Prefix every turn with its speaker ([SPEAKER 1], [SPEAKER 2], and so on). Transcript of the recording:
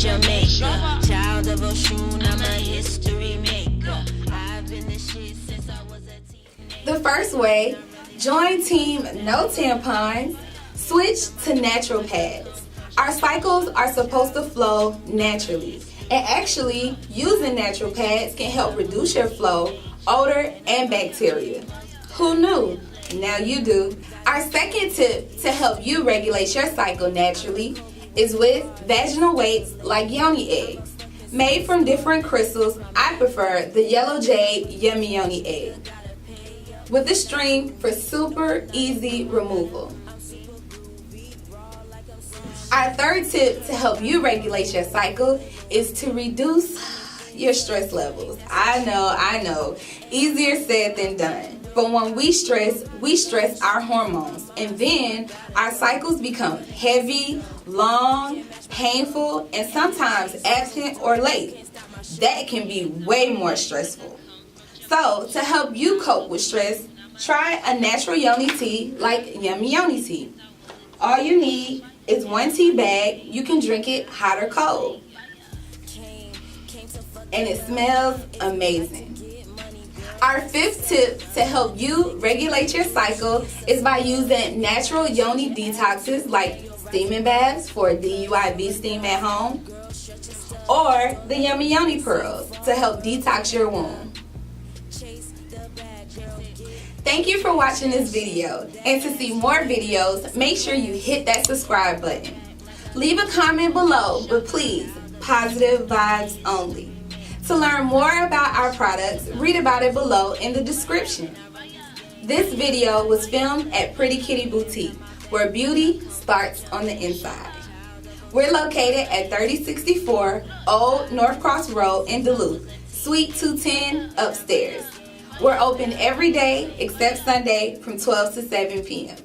[SPEAKER 1] Jamaica. Child of Oshun, I'm a history maker. I've been this shit since I was a teenager.
[SPEAKER 2] The first way, join team no tampons, switch to natural pads. Our cycles are supposed to flow naturally, and actually using natural pads can help reduce your flow, odor, and bacteria. Who knew? Now you do. Our second tip to help you regulate your cycle naturally is with vaginal weights like Yoni eggs. Made from different crystals, I prefer the yellow jade Yummy Yoni Egg, with a string for super easy removal. Our third tip to help you regulate your cycle is to reduce your stress levels. I know, easier said than done. But when we stress our hormones, and then our cycles become heavy, long, painful, and sometimes absent or late. That can be way more stressful. So, to help you cope with stress, try a natural yoni tea like Yummy Yoni tea. All you need is 1 tea bag. You can drink it hot or cold. And it smells amazing. Our fifth tip to help you regulate your cycle is by using natural yoni detoxes like steaming baths for DUI steam at home, or the Yummy Yoni pearls to help detox your womb. Thank you for watching this video, and to see more videos, make sure you hit that subscribe button. Leave a comment below, but please, positive vibes only. To learn more about our products, read about it below in the description. This video was filmed at Pretty Kitty Boutique, where beauty starts on the inside. We're located at 3064 Old North Cross Road in Duluth, Suite 210 upstairs. We're open every day except Sunday from 12 to 7 p.m.